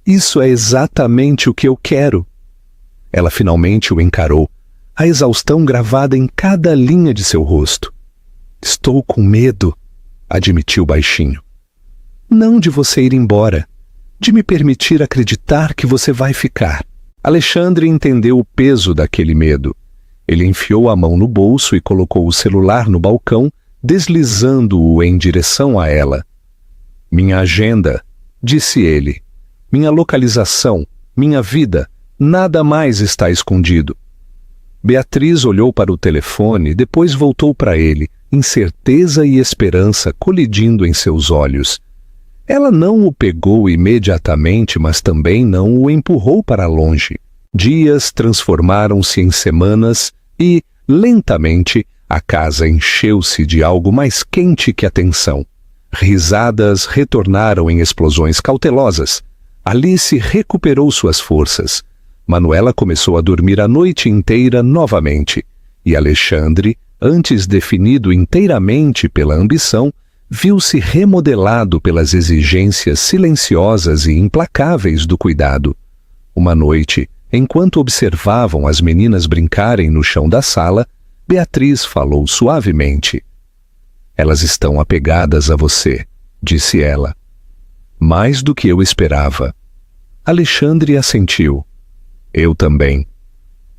"Isso é exatamente o que eu quero." Ela finalmente o encarou, a exaustão gravada em cada linha de seu rosto. "Estou com medo", admitiu baixinho. "Não de você ir embora, de me permitir acreditar que você vai ficar." Alexandre entendeu o peso daquele medo. Ele enfiou a mão no bolso e colocou o celular no balcão, deslizando-o em direção a ela. "Minha agenda", disse ele. "Minha localização, minha vida, nada mais está escondido." Beatriz olhou para o telefone, depois voltou para ele, incerteza e esperança colidindo em seus olhos. Ela não o pegou imediatamente, mas também não o empurrou para longe. Dias transformaram-se em semanas e, lentamente, a casa encheu-se de algo mais quente que a tensão. Risadas retornaram em explosões cautelosas. Alice recuperou suas forças. Manuela começou a dormir a noite inteira novamente. E Alexandre, antes definido inteiramente pela ambição, viu-se remodelado pelas exigências silenciosas e implacáveis do cuidado. Uma noite, enquanto observavam as meninas brincarem no chão da sala, Beatriz falou suavemente. "Elas estão apegadas a você", disse ela. "Mais do que eu esperava." Alexandre assentiu. "Eu também."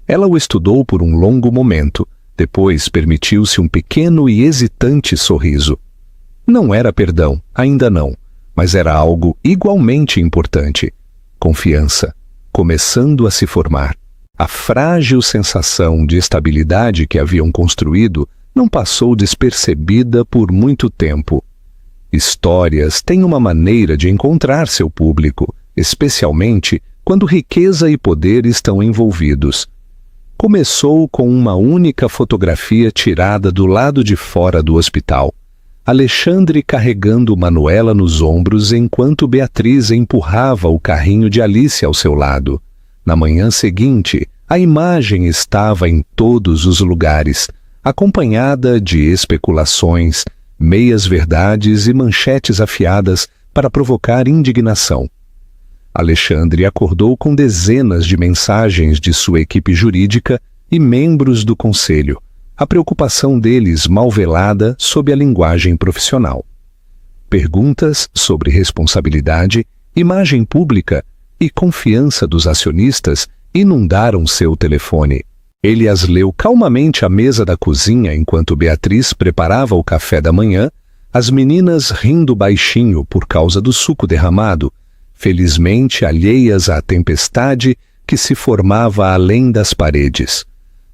Ela o estudou por um longo momento, depois permitiu-se um pequeno e hesitante sorriso. Não era perdão, ainda não, mas era algo igualmente importante. Confiança, começando a se formar. A frágil sensação de estabilidade que haviam construído não passou despercebida por muito tempo. Histórias têm uma maneira de encontrar seu público, especialmente quando riqueza e poder estão envolvidos. Começou com uma única fotografia tirada do lado de fora do hospital. Alexandre carregando Manuela nos ombros enquanto Beatriz empurrava o carrinho de Alice ao seu lado. Na manhã seguinte, a imagem estava em todos os lugares, acompanhada de especulações, meias-verdades e manchetes afiadas para provocar indignação. Alexandre acordou com dezenas de mensagens de sua equipe jurídica e membros do conselho, a preocupação deles mal velada sob a linguagem profissional. Perguntas sobre responsabilidade, imagem pública e confiança dos acionistas inundaram seu telefone. Ele as leu calmamente à mesa da cozinha enquanto Beatriz preparava o café da manhã, as meninas rindo baixinho por causa do suco derramado, felizmente alheias à tempestade que se formava além das paredes.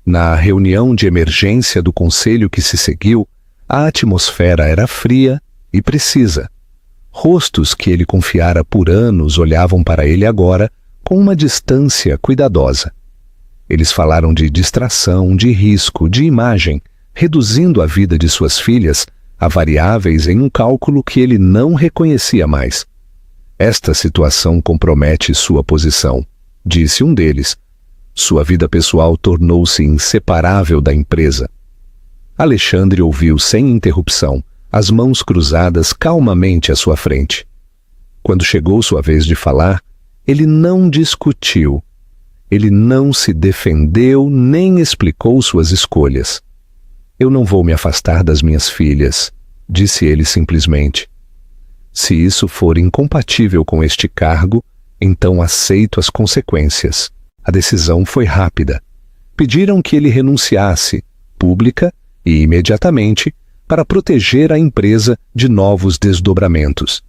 Na reunião de emergência do conselho que se seguiu, a atmosfera era fria e precisa. Rostos que ele confiara por anos olhavam para ele agora com uma distância cuidadosa. Eles falaram de distração, de risco, de imagem, reduzindo a vida de suas filhas a variáveis em um cálculo que ele não reconhecia mais. "Esta situação compromete sua posição", disse um deles. Sua vida pessoal tornou-se inseparável da empresa. Alexandre ouviu sem interrupção, as mãos cruzadas calmamente à sua frente. Quando chegou sua vez de falar, ele não discutiu. Ele não se defendeu nem explicou suas escolhas. "Eu não vou me afastar das minhas filhas", disse ele simplesmente. "Se isso for incompatível com este cargo, então aceito as consequências." A decisão foi rápida. pediram que ele renunciasse, pública e imediatamente, para proteger a empresa de novos desdobramentos.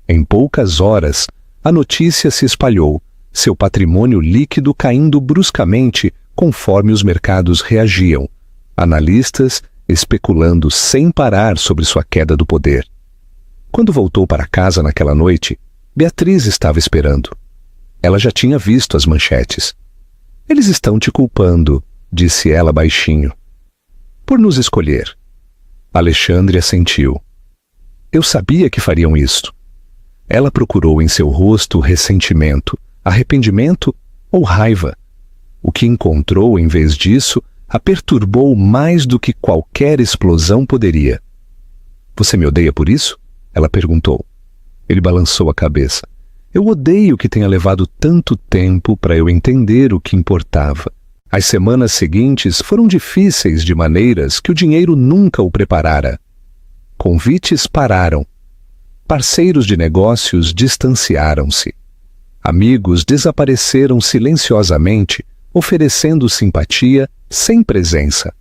Em poucas horas, a notícia se espalhou, seu patrimônio líquido caindo bruscamente conforme os mercados reagiam, analistas especulando sem parar sobre sua queda do poder. Quando voltou para casa naquela noite, Beatriz estava esperando. Ela já tinha visto as manchetes. "Eles estão te culpando", disse ela baixinho. "Por nos escolher." Alexandre assentiu. "Eu sabia que fariam isto." Ela procurou em seu rosto ressentimento, arrependimento ou raiva. O que encontrou, em vez disso, a perturbou mais do que qualquer explosão poderia. "Você me odeia por isso?" ela perguntou. Ele balançou a cabeça. "Eu odeio que tenha levado tanto tempo para eu entender o que importava. As semanas seguintes foram difíceis de maneiras que o dinheiro nunca o preparara. Convites pararam. Parceiros de negócios distanciaram-se. Amigos desapareceram silenciosamente, oferecendo simpatia sem presença.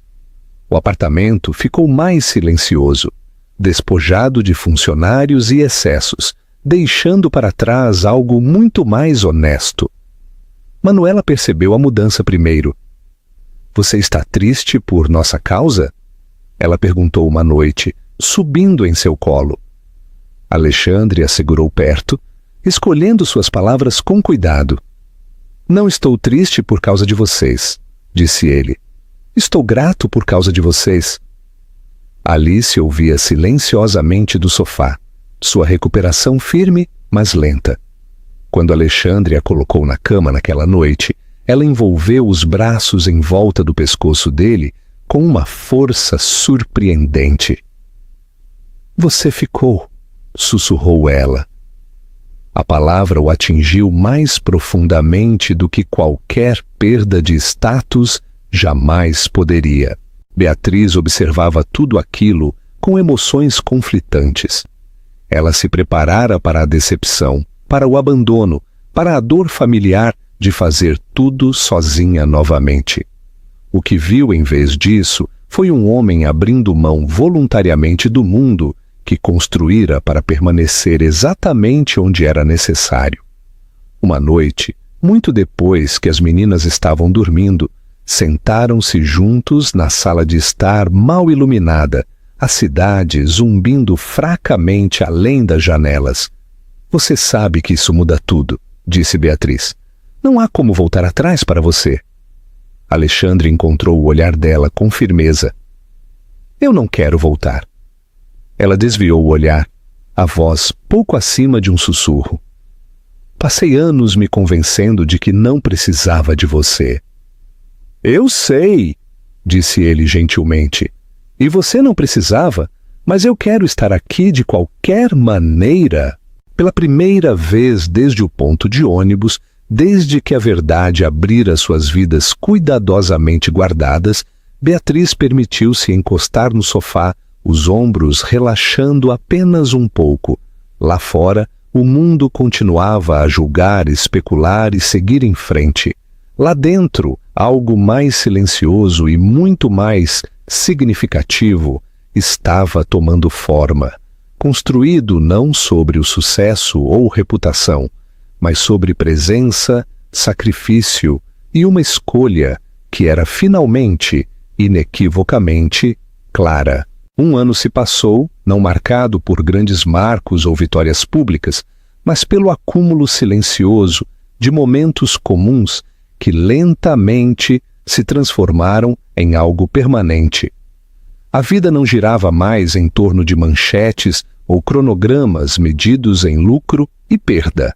O apartamento ficou mais silencioso, despojado de funcionários e excessos, deixando para trás algo muito mais honesto. Manuela percebeu a mudança primeiro. "Você está triste por nossa causa?" ela perguntou uma noite, subindo em seu colo. Alexandre a segurou perto, escolhendo suas palavras com cuidado. "Não estou triste por causa de vocês", disse ele. "Estou grato por causa de vocês." Alice ouvia silenciosamente do sofá, sua recuperação firme, mas lenta. Quando Alexandre a colocou na cama naquela noite, ela envolveu os braços em volta do pescoço dele com uma força surpreendente. "Você ficou", sussurrou ela. A palavra o atingiu mais profundamente do que qualquer perda de status jamais poderia. Beatriz observava tudo aquilo com emoções conflitantes. Ela se preparara para a decepção, para o abandono, para a dor familiar de fazer tudo sozinha novamente. O que viu em vez disso foi um homem abrindo mão voluntariamente do mundo que construíra para permanecer exatamente onde era necessário. Uma noite, muito depois que as meninas estavam dormindo, sentaram-se juntos na sala de estar mal iluminada, a cidade zumbindo fracamente além das janelas. "Você sabe que isso muda tudo", disse Beatriz. "Não há como voltar atrás para você." Alexandre encontrou o olhar dela com firmeza. "Eu não quero voltar." Ela desviou o olhar, a voz pouco acima de um sussurro. "Passei anos me convencendo de que não precisava de você." "Eu sei", disse ele gentilmente. "E você não precisava, mas eu quero estar aqui de qualquer maneira." Pela primeira vez desde o ponto de ônibus, desde que a verdade abrira suas vidas cuidadosamente guardadas, Beatriz permitiu-se encostar no sofá, os ombros relaxando apenas um pouco. Lá fora, o mundo continuava a julgar, especular e seguir em frente. Lá dentro, algo mais silencioso e muito mais significativo estava tomando forma, construído não sobre o sucesso ou reputação, mas sobre presença, sacrifício e uma escolha que era finalmente, inequivocamente, clara. Um ano se passou, não marcado por grandes marcos ou vitórias públicas, mas pelo acúmulo silencioso de momentos comuns que lentamente se transformaram em algo permanente. A vida não girava mais em torno de manchetes ou cronogramas medidos em lucro e perda.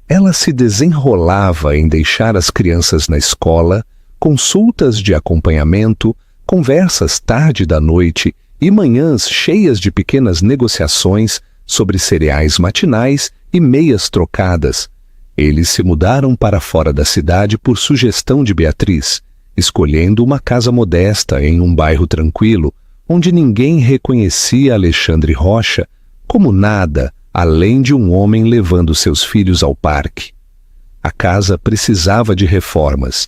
Ela se desenrolava em deixar as crianças na escola, consultas de acompanhamento, conversas tarde da noite e manhãs cheias de pequenas negociações sobre cereais matinais e meias trocadas. Eles se mudaram para fora da cidade por sugestão de Beatriz, escolhendo uma casa modesta em um bairro tranquilo, onde ninguém reconhecia Alexandre Rocha como nada além de um homem levando seus filhos ao parque. A casa precisava de reformas,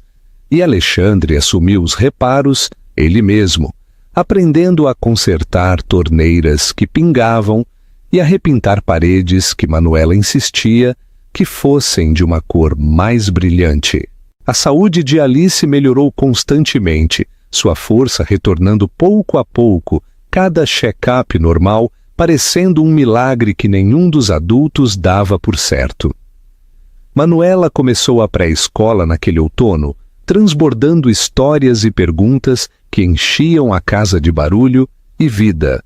e Alexandre assumiu os reparos ele mesmo, aprendendo a consertar torneiras que pingavam e a repintar paredes que Manuela insistia que fossem de uma cor mais brilhante. A saúde de Alice melhorou constantemente, sua força retornando pouco a pouco, cada check-up normal parecendo um milagre que nenhum dos adultos dava por certo. Manuela começou a pré-escola naquele outono, transbordando histórias e perguntas que enchiam a casa de barulho e vida.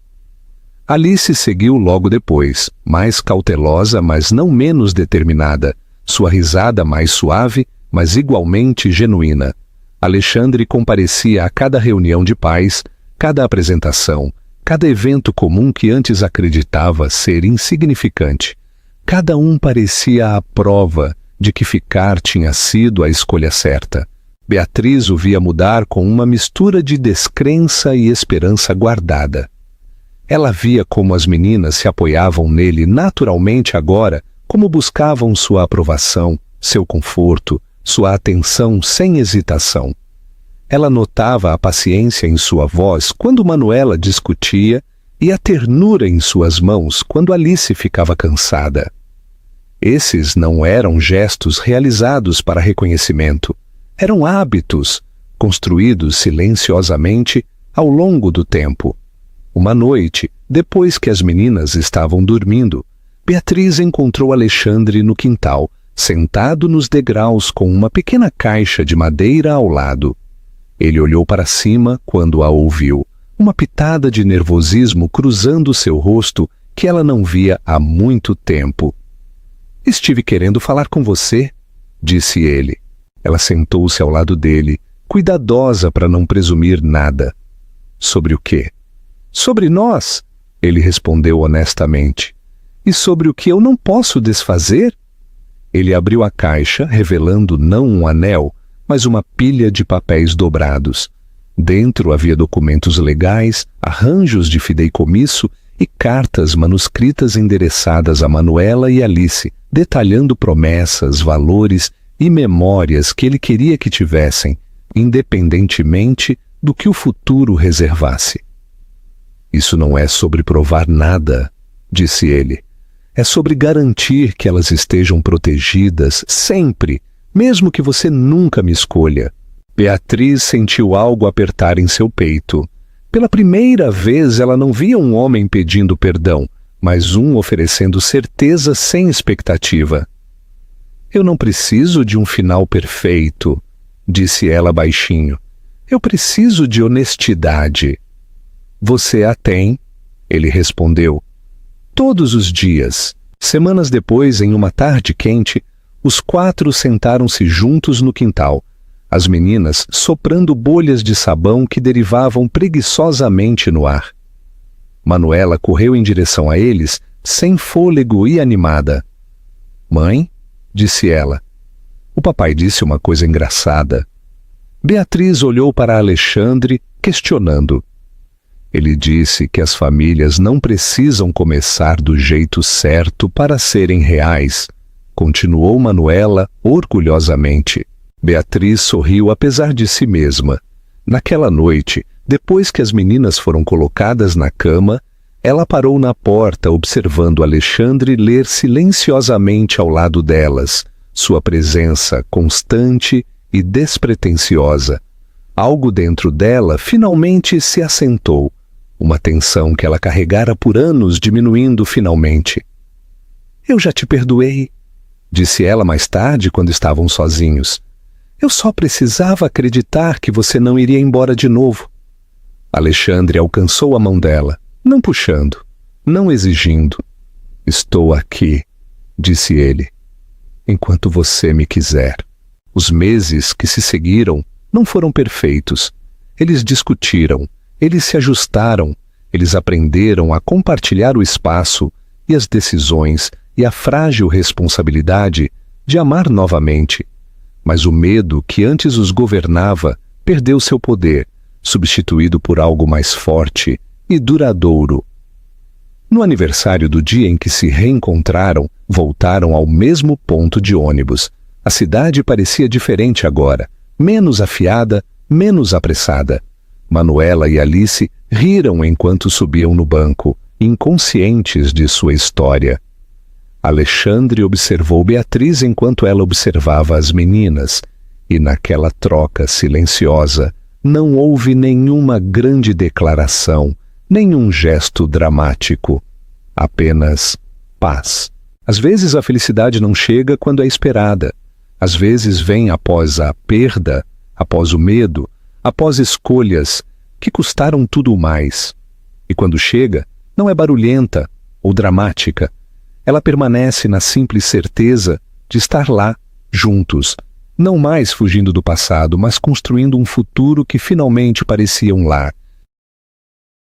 Alice seguiu logo depois, mais cautelosa, mas não menos determinada, sua risada mais suave, mas igualmente genuína. Alexandre comparecia a cada reunião de pais, cada apresentação, cada evento comum que antes acreditava ser insignificante. Cada um parecia a prova de que ficar tinha sido a escolha certa. Beatriz o via mudar com uma mistura de descrença e esperança guardada. Ela via como as meninas se apoiavam nele naturalmente agora, como buscavam sua aprovação, seu conforto, sua atenção sem hesitação. Ela notava a paciência em sua voz quando Manuela discutia e a ternura em suas mãos quando Alice ficava cansada. Esses não eram gestos realizados para reconhecimento, eram hábitos, construídos silenciosamente ao longo do tempo. Uma noite, depois que as meninas estavam dormindo, Beatriz encontrou Alexandre no quintal, sentado nos degraus com uma pequena caixa de madeira ao lado. Ele olhou para cima quando a ouviu, uma pitada de nervosismo cruzando seu rosto que ela não via há muito tempo. "Estive querendo falar com você", disse ele. Ela sentou-se ao lado dele, cuidadosa para não presumir nada. "Sobre o quê?" "Sobre nós", ele respondeu honestamente. "E sobre o que eu não posso desfazer?" Ele abriu a caixa, revelando não um anel, mas uma pilha de papéis dobrados. Dentro havia documentos legais, arranjos de fideicomisso e cartas manuscritas endereçadas a Manuela e Alice, detalhando promessas, valores e memórias que ele queria que tivessem, independentemente do que o futuro reservasse. "Isso não é sobre provar nada", disse ele. "É sobre garantir que elas estejam protegidas sempre, mesmo que você nunca me escolha." Beatriz sentiu algo apertar em seu peito. Pela primeira vez ela não via um homem pedindo perdão, mas um oferecendo certeza sem expectativa. "Eu não preciso de um final perfeito", disse ela baixinho. "Eu preciso de honestidade." "Você a tem", ele respondeu. Todos os dias. Semanas depois, em uma tarde quente, os quatro sentaram-se juntos no quintal, as meninas soprando bolhas de sabão que derivavam preguiçosamente no ar. Manuela correu em direção a eles, sem fôlego e animada. "Mãe?", disse ela. O papai disse uma coisa engraçada. Beatriz olhou para Alexandre, questionando. Ele disse que as famílias não precisam começar do jeito certo para serem reais, continuou Manuela orgulhosamente. Beatriz sorriu apesar de si mesma. Naquela noite, depois que as meninas foram colocadas na cama, ela parou na porta observando Alexandre ler silenciosamente ao lado delas, sua presença constante e despretensiosa. Algo dentro dela finalmente se assentou, uma tensão que ela carregara por anos diminuindo finalmente. "Eu já te perdoei", disse ela mais tarde quando estavam sozinhos. "Eu só precisava acreditar que você não iria embora de novo." Alexandre alcançou a mão dela, não puxando, não exigindo. "Estou aqui", disse ele, "enquanto você me quiser." Os meses que se seguiram não foram perfeitos. Eles discutiram, eles se ajustaram, eles aprenderam a compartilhar o espaço e as decisões e a frágil responsabilidade de amar novamente. Mas o medo que antes os governava perdeu seu poder, substituído por algo mais forte e duradouro. No aniversário do dia em que se reencontraram, voltaram ao mesmo ponto de ônibus. A cidade parecia diferente agora, menos afiada, menos apressada. Manuela e Alice riram enquanto subiam no banco, inconscientes de sua história. Alexandre observou Beatriz enquanto ela observava as meninas, e naquela troca silenciosa não houve nenhuma grande declaração, nenhum gesto dramático. Apenas paz. Às vezes a felicidade não chega quando é esperada. Às vezes vem após a perda, após o medo, após escolhas que custaram tudo mais. E quando chega, não é barulhenta ou dramática. Ela permanece na simples certeza de estar lá, juntos, não mais fugindo do passado, mas construindo um futuro que finalmente parecia um lar,